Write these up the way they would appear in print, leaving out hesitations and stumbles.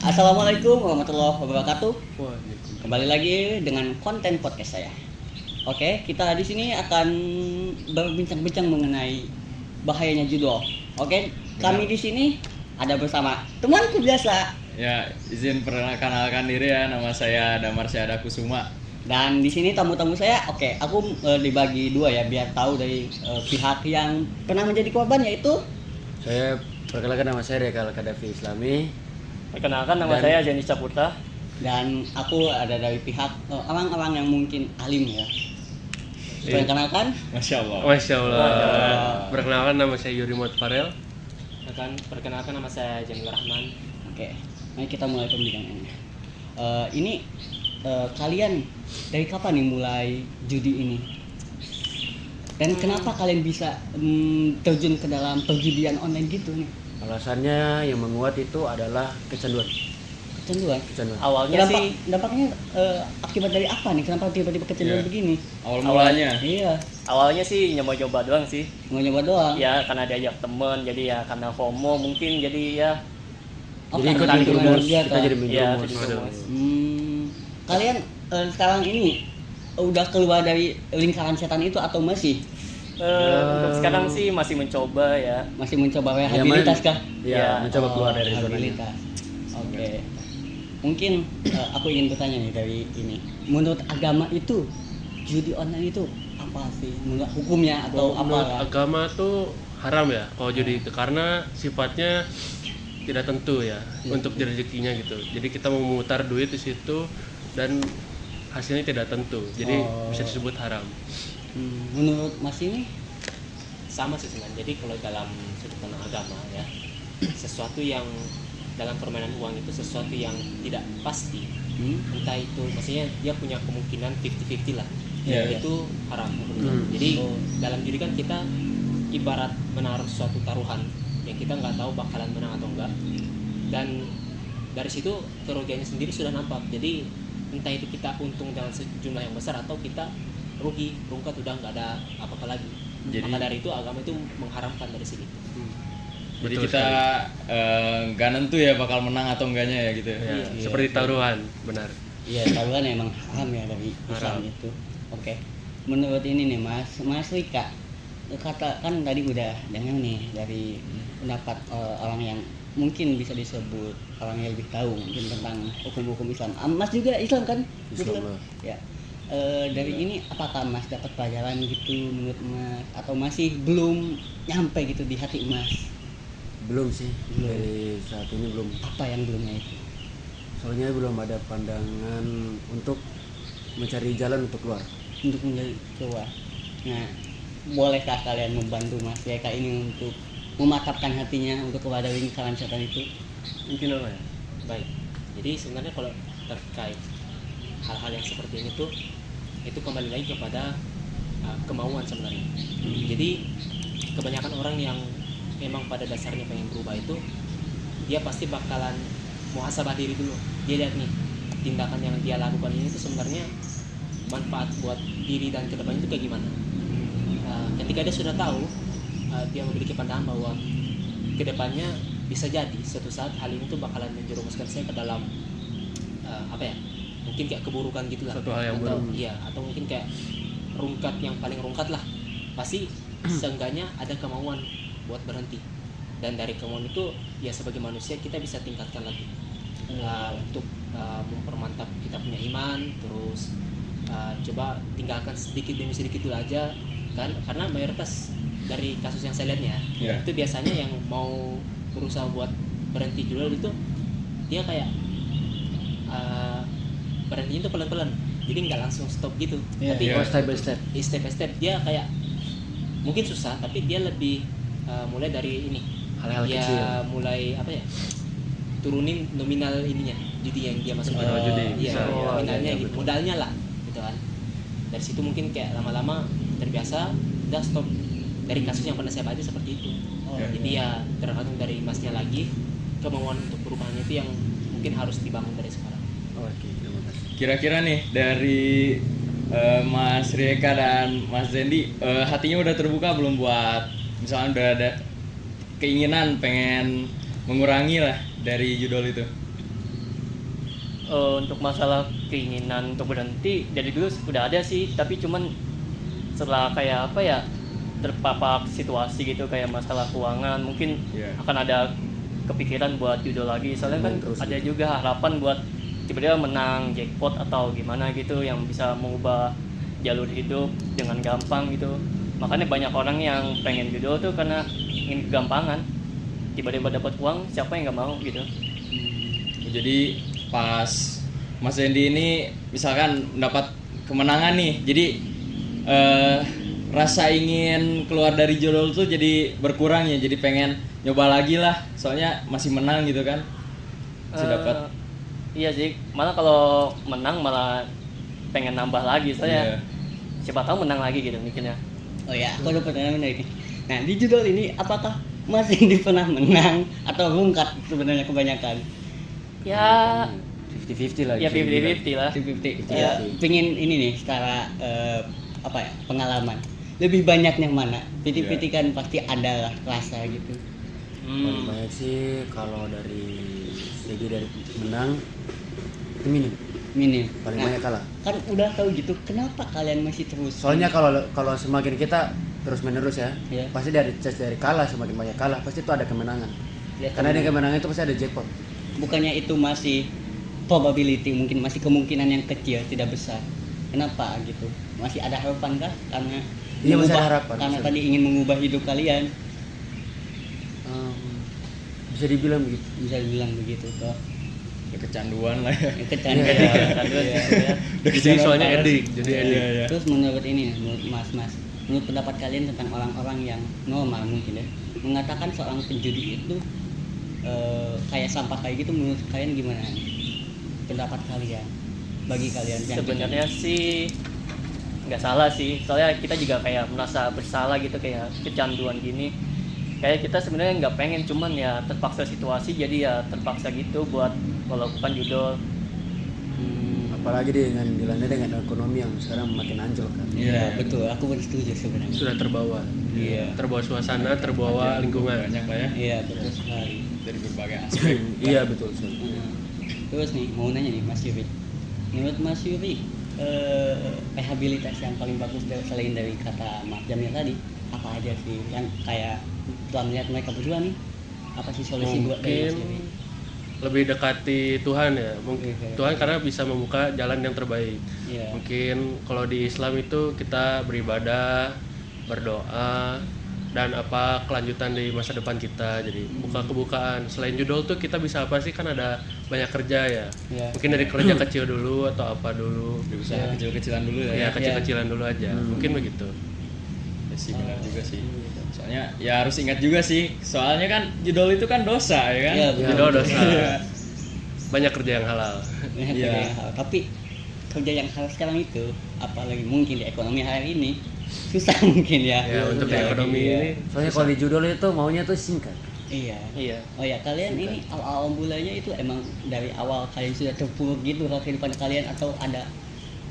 Assalamualaikum warahmatullahi wabarakatuh. Kembali lagi dengan konten podcast saya. Oke, kita di sini akan berbincang-bincang mengenai bahayanya judul. Oke, kami di sini ada bersama temanku biasa. Ya, izin perkenalkan diri ya, nama saya Damar Syahada Kusuma. Dan di sini tamu-tamu saya, oke, aku dibagi dua ya biar tahu dari pihak yang pernah menjadi korban, yaitu Saya perkenalkan, nama saya Rekal Kadafi Islami. Perkenalkan, nama saya Jenis Caputra. dan aku ada dari pihak orang-orang yang mungkin alim ya. Perkenalkan, Masya Allah. Masya Allah. Perkenalkan, nama saya Yuri Muhammad Farel. Perkenalkan, nama saya Jamil Rahman. oke, mari kita mulai pembicaraannya. Ini kalian dari kapan nih mulai judi ini? Dan kenapa kalian bisa terjun ke dalam perjudian online gitu nih? Alasannya yang menguat itu adalah kecanduan. Kecanduan. Awalnya sih Dampaknya akibat dari apa nih? Kenapa tiba-tiba kecanduan Iya. begini? Awal mulanya. Iya, awalnya sih nyoba-nyoba doang sih. mau nyoba doang. Ya karena diajak temen, jadi ya karena FOMO mungkin, jadi ya Jadi karena ikut lingkungan menjerumus, dia, kita Kak. jadi ya menjerumus. terjerumus. Kalian sekarang ini udah keluar dari lingkaran setan itu atau masih Untuk sekarang sih masih mencoba ya. masih mencoba rehabilitas kah? Ya, mencoba keluar dari zonanya. rehabilitas. Oke. Mungkin aku ingin bertanya nih dari ini. Menurut agama itu judi online itu apa sih? Menurut hukumnya atau Menurut apa? agama tuh haram ya kalau judi itu, karena sifatnya tidak tentu ya untuk rezekinya gitu. Jadi kita memutar duit di situ dan hasilnya tidak tentu. Jadi bisa disebut haram. Menurut Mas ini Sama sih sebenarnya. Jadi kalau dalam sudut pandang agama ya, sesuatu yang dalam permainan uang itu sesuatu yang tidak pasti, entah itu maksudnya dia punya kemungkinan 50-50 lah. Iya. Itu haram. Jadi dalam diri kan kita ibarat menaruh suatu taruhan yang kita nggak tahu bakalan menang atau enggak, dan dari situ kerugiannya sendiri sudah nampak. Jadi entah itu kita untung dengan sejumlah yang besar atau kita rugi, rungkat, udah nggak ada apa-apa lagi. Jadi- Maka dari itu agama itu mengharamkan dari sini. Jadi Betul kita nggak nentu ya bakal menang atau enggaknya ya gitu. Ya, Iya. seperti taruhan, benar. iya taruhan emang haram ya dari Islam Haram. itu. Oke. Menurut ini nih Mas Rika, kata kan tadi udah dengar nih dari pendapat orang yang mungkin bisa disebut orang yang lebih tahu mungkin tentang hukum-hukum Islam. Mas juga Islam kan? Islam, Betul? Ya. Dari ini apakah Mas dapat pelajaran gitu menurut Mas atau masih belum nyampe gitu di hati Mas? Belum sih. Belum. Dari saat ini belum. Apa yang belumnya itu? Soalnya belum ada pandangan untuk mencari jalan untuk keluar. Untuk menjadi keluar. Nah, bolehkah kalian membantu Mas Eka ini untuk mematapkan hatinya untuk keluar dari lingkaran setan itu? Mungkin apa ya? Baik. Jadi sebenarnya kalau terkait hal-hal yang seperti ini tuh, itu kembali lagi kepada kemauan sebenarnya. Jadi kebanyakan orang yang memang pada dasarnya pengen berubah itu, dia pasti bakalan muhasabah diri dulu. Dia lihat nih tindakan yang dia lakukan ini tuh sebenarnya manfaat buat diri dan kedepannya itu kayak gimana. Ketika dia sudah tahu, dia memiliki pandangan bahwa kedepannya bisa jadi suatu saat hal ini tuh bakalan menjerumuskan saya ke dalam apa ya, mungkin kayak keburukan gitulah, Suatu hal yang atau buruk. iya, atau mungkin kayak rungkat yang paling rungkat lah. Pasti seenggaknya ada kemauan buat berhenti, dan dari kemauan itu ya sebagai manusia kita bisa tingkatkan lagi untuk mempermantap kita punya iman. Terus coba tinggalkan sedikit demi sedikit dulu aja kan, karena mayoritas dari kasus yang saya lihat ya, Iya. itu biasanya yang mau berusaha buat berhenti dulu itu dia kayak berhentinya itu pelan-pelan, jadi nggak langsung stop gitu. Iya. Tapi Iya. Step by step. step by step dia kayak mungkin susah, tapi dia lebih mulai dari ini, Hal-hal dia kecil. mulai apa ya, turunin nominal ininya judi yang dia masukin. Judi, Iya, bisa. nominalnya iya, gitu, betul. modalnya lah gitu kan. Dari situ mungkin kayak lama-lama terbiasa, udah stop. Dari kasus yang pernah saya baca seperti itu. Jadi ya tergantung dari masnya lagi, kemauan untuk perubahannya itu yang mungkin harus dibangun dari sekarang. Oke, terima kasih. kira-kira nih dari Mas Rieka dan Mas Zendi, hatinya udah terbuka belum buat misalnya udah ada keinginan pengen mengurangi lah dari judol itu? Untuk masalah keinginan untuk berhenti dari dulu udah ada sih, tapi cuman setelah kayak apa ya, terpapar situasi gitu kayak masalah keuangan mungkin Iya. akan ada kepikiran buat judul lagi, soalnya kan Terus. ada juga harapan buat tiba-tiba menang jackpot atau gimana gitu yang bisa mengubah jalur hidup dengan gampang gitu. Makanya banyak orang yang pengen judul tuh karena ingin kegampangan, tiba-tiba dapat uang, siapa yang nggak mau gitu. Jadi pas Mas Zendi ini misalkan mendapat kemenangan nih, jadi rasa ingin keluar dari judul tuh jadi berkurang ya, jadi pengen nyoba lagi lah, soalnya masih menang gitu kan, masih dapat. Iya sih, malah kalau menang malah pengen nambah lagi, soalnya Iya. siapa tahu menang lagi gitu mikirnya. Oh ya, aku ada pertanyaan menarik nih. Nah, di judul ini apakah Mas Indi pernah menang atau rungkat sebenarnya kebanyakan? Ya, 50-50 lah. ya bisa dibilang. 50-50 lah. 50-50. Iya. Pengen ini nih secara apa ya, pengalaman. Lebih banyak yang mana? 50-50 kan pasti ada lah rasa gitu. Paling banyak sih kalau dari segi dari menang itu minim. Minim. Paling Nah, banyak kalah. kan udah tahu gitu, kenapa kalian masih terus? Soalnya kalau semakin kita terus menerus ya, Iya. pasti dari kalah semakin banyak kalah pasti itu ada kemenangan. Ya, Karena di kemenangan itu pasti ada jackpot. bukannya itu masih probability, mungkin masih kemungkinan yang kecil, tidak besar. Kenapa gitu? Masih ada harapan kah? Karena Iya, masih ada mengubah- harapan, Karena bisa. tadi ingin mengubah hidup kalian, Bisa dibilang begitu. bisa dibilang begitu toh. Udah kecanduan lah ya. Kecanduan. Iya. Iya. Jadi soalnya edik, jadi edik. Iya, iya. Terus menurut ini, menurut Mas, menurut pendapat kalian tentang orang-orang yang normal mungkin ya, mengatakan seorang penjudi itu kayak sampah kayak gitu, menurut kalian gimana? Pendapat kalian, bagi kalian yang Sebenarnya sih nggak salah sih, soalnya kita juga kayak merasa bersalah gitu kayak kecanduan gini. Kayak kita sebenarnya nggak pengen, cuman ya terpaksa situasi, jadi ya terpaksa gitu buat melakukan judul. Apalagi dengan dilanda dengan ekonomi yang sekarang makin anjlok kan. Iya, betul, aku setuju sebenarnya. Sudah terbawa. Iya. Terbawa suasana, terbawa lingkungan. Banyak lah ya Iya, betul sekali. dari berbagai aspek. Iya betul sekali. Terus nih, mau nanya nih Mas Yuri. Menurut Mas Yuri, rehabilitasi yang paling bagus selain dari kata Mas Jamil tadi, apa aja sih yang kayak setelah melihat mereka berdua nih, apa sih solusi buat dari Mas Mungkin Yuri? lebih dekati Tuhan ya. Mungkin Oke. Tuhan karena bisa membuka jalan yang terbaik. Iya. Mungkin kalau di Islam itu kita beribadah, berdoa, dan apa kelanjutan di masa depan kita. Jadi buka kebukaan. Selain judul tuh kita bisa apa sih, kan ada banyak kerja ya. Iya. Mungkin dari kerja kecil dulu atau apa dulu. Usaha kecil-kecilan dulu ya. Ya kecil-kecilan dulu aja. Mungkin begitu. Ya sih benar juga sih. Soalnya ya harus ingat juga sih. Soalnya kan judul itu kan dosa ya kan. Iya, Ya, Judul dosa. Banyak kerja yang halal. Iya. Iya. Tapi kerja yang harus sekarang itu, apalagi mungkin di ekonomi hari ini, susah mungkin ya. Ya untuk di Apalagi, ekonomi iya. ini Soalnya kalau di judul itu maunya tuh singkat. Iya. Iya. Oh ya, kalian ini awal mulanya itu emang dari awal kalian sudah terpuruk gitu ke kehidupan kalian, atau ada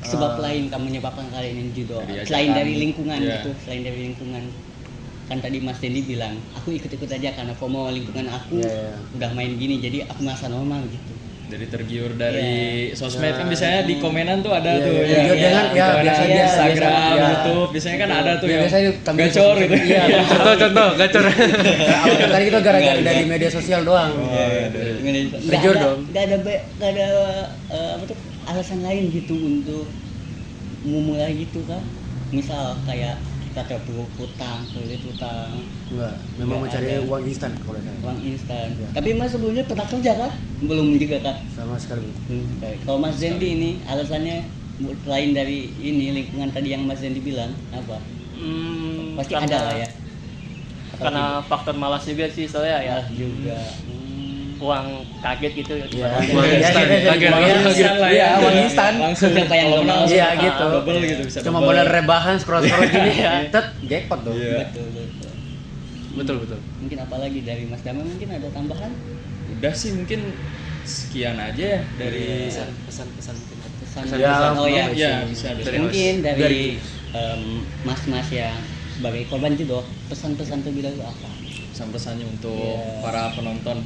sebab lain kamu menyebabkan kalian ini judul? Dari Selain ajaran. dari lingkungan Iya. gitu, selain dari lingkungan. Kan tadi Mas Dendi bilang, aku ikut-ikut aja karena FOMO lingkungan aku Iya. udah main gini, jadi aku merasa normal gitu. Dari tergiur dari sosmed kan biasanya di komenan tuh ada Iya, tuh iya, ya. tergiur dengan Di ya komenan biasanya Instagram, iya. YouTube, biasanya kan ada tuh yang Biasanya tampil gacor gitu. Iya. contoh gacor. Awalnya tadi kita gara-gara dari media sosial doang. Tergiur dong. Nggak ada apa tuh alasan lain gitu untuk memulai gitu kan? Misal kayak kita terpuruk hutang, sulit hutang, Enggak, memang Nggak mencari ada. uang instan kalau saya. uang instan. Iya. Tapi Mas sebelumnya pernah kerja kan? Belum juga kan? Sama sekali. Oke. Kalau Mas Zendi ini alasannya lain dari ini lingkungan tadi yang Mas Zendi bilang apa? Pasti ada lah ya. Atau Karena faktor malas juga sih, soalnya ya tidak? juga. uang kaget gitu. Iya. Uang instan, kaget. Uang instan lah ya. Iya, uang instan. Langsung Siapa yang kalau nggak mau? menang Iya, langsung gitu. double gitu bisa Cuma double. modal rebahan scroll-scroll gini ya. Tet jackpot dong. Iya. Betul, betul. Betul. Mungkin apalagi dari Mas Dama mungkin ada tambahan? Udah sih mungkin sekian aja ya dari pesan-pesan pesan-pesan. Ya, Oh ya, Ya, bisa dari mungkin Dari- dari mas-mas yang sebagai korban judo, pesan-pesan terlebih dahulu apa? pesan-pesannya untuk Iya. para penonton.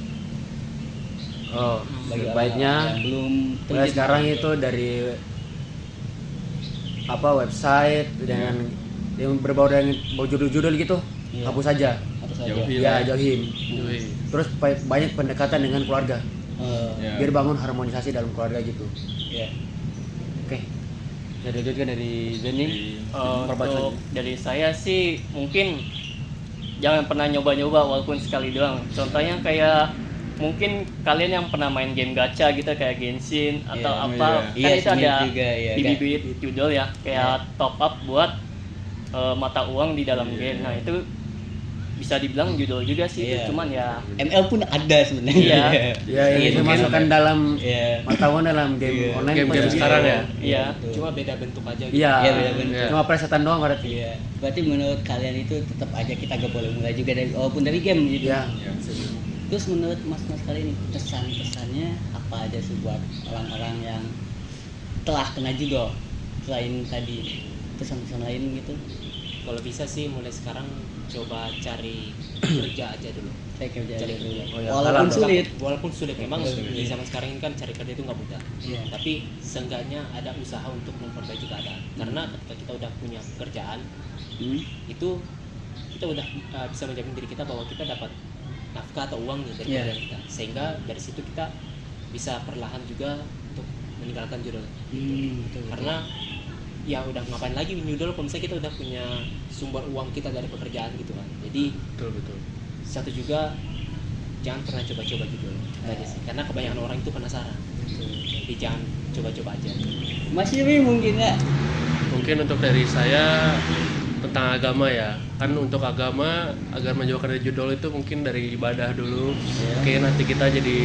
Oh, Bagi baiknya orang yang belum mulai terjun. sekarang itu dari apa website dengan yang berbau dengan bau judul-judul gitu, Iya. hapus saja. Apa saja? Jauhi. Ya, Iya. jauhin. Yoi. Terus banyak pendekatan dengan keluarga. Ya. Biar bangun harmonisasi dalam keluarga gitu. Ya. Oke. Bisa dilanjutkan dari Zening. Untuk dari saya sih mungkin jangan pernah nyoba-nyoba walaupun sekali doang. Contohnya kayak mungkin kalian yang pernah main game gacha gitu kayak Genshin atau Iya, apa iya. kan Iya, itu ada Smith juga, iya, kan? bibit judul ya kayak top up buat mata uang di dalam Iya, game. iya. Nah itu bisa dibilang judul juga sih Iya. itu, cuman ya ML pun ada sebenarnya. Iya. Ya, ini Iya, dimasukkan mungkin. dalam Iya. mata uang dalam game Iya. online. Game-game pasti. sekarang ya. iya betul. Cuma beda bentuk aja gitu. Iya. Iya, beda bentuk. Cuma presetan doang berarti. Iya. Berarti menurut kalian itu tetap aja kita gak boleh mulai juga dari walaupun dari game gitu. Iya. Ya. Terus menurut mas-mas kalian ini pesan-pesannya apa aja sih buat orang-orang yang telah kena judo selain tadi pesan-pesan lain gitu? Kalau bisa sih mulai sekarang coba cari kerja aja dulu. Saya kerja aja Cari dulu. kerja. Oh ya, Walaupun halal. sulit. Walaupun sulit memang Sulit. di zaman sekarang ini kan cari kerja itu nggak mudah. Iya. Tapi seenggaknya ada usaha untuk memperbaiki keadaan. Karena ketika kita udah punya pekerjaan, Hmm? itu kita udah bisa menjamin diri kita bahwa kita dapat nafkah atau uang nih dari Iya. pekerjaan kita. Sehingga dari situ kita bisa perlahan juga untuk meninggalkan judo. Betul. Karena ya udah ngapain lagi nyudol kalau misalnya kita udah punya sumber uang kita dari pekerjaan gitu kan. Jadi Betul betul. satu juga jangan pernah coba-coba judol itu aja sih. Karena kebanyakan orang itu penasaran. Jadi jangan coba-coba aja. Mas Yuri mungkin ya. Mungkin untuk dari saya tentang agama ya, kan untuk agama agar menjauhkan dari judul itu mungkin dari ibadah dulu. Oke, nanti kita jadi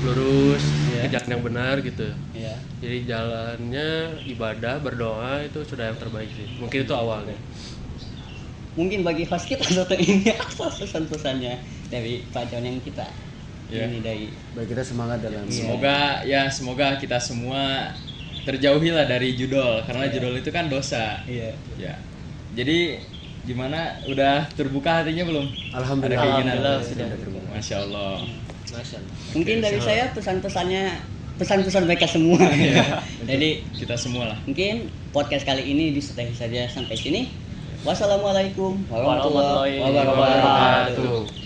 lurus Iya. ke jalan yang benar gitu. Iya. Jadi jalannya ibadah, berdoa itu sudah yang terbaik sih. Mungkin itu awalnya. Mungkin bagi host kita satu ini apa pesan-pesannya dari Pak John yang kita Iya. ini dari Baik, kita semangat dalam Iya. Semoga kita semua terjauhi lah dari judol karena Iya. judol itu kan dosa. iya. Ya. Jadi gimana? Udah terbuka hatinya belum? Alhamdulillah. Ada keinginan? Alhamdulillah, sudah. terbuka. Masya Allah. Masya Allah. Mungkin Oke, dari sama. saya pesan-pesannya pesan-pesan mereka semua. Jadi Kita semua lah. mungkin podcast kali ini disudahi saja sampai sini. Wassalamualaikum warahmatullahi Warahmatullahi wabarakatuh. Wabarakatuh.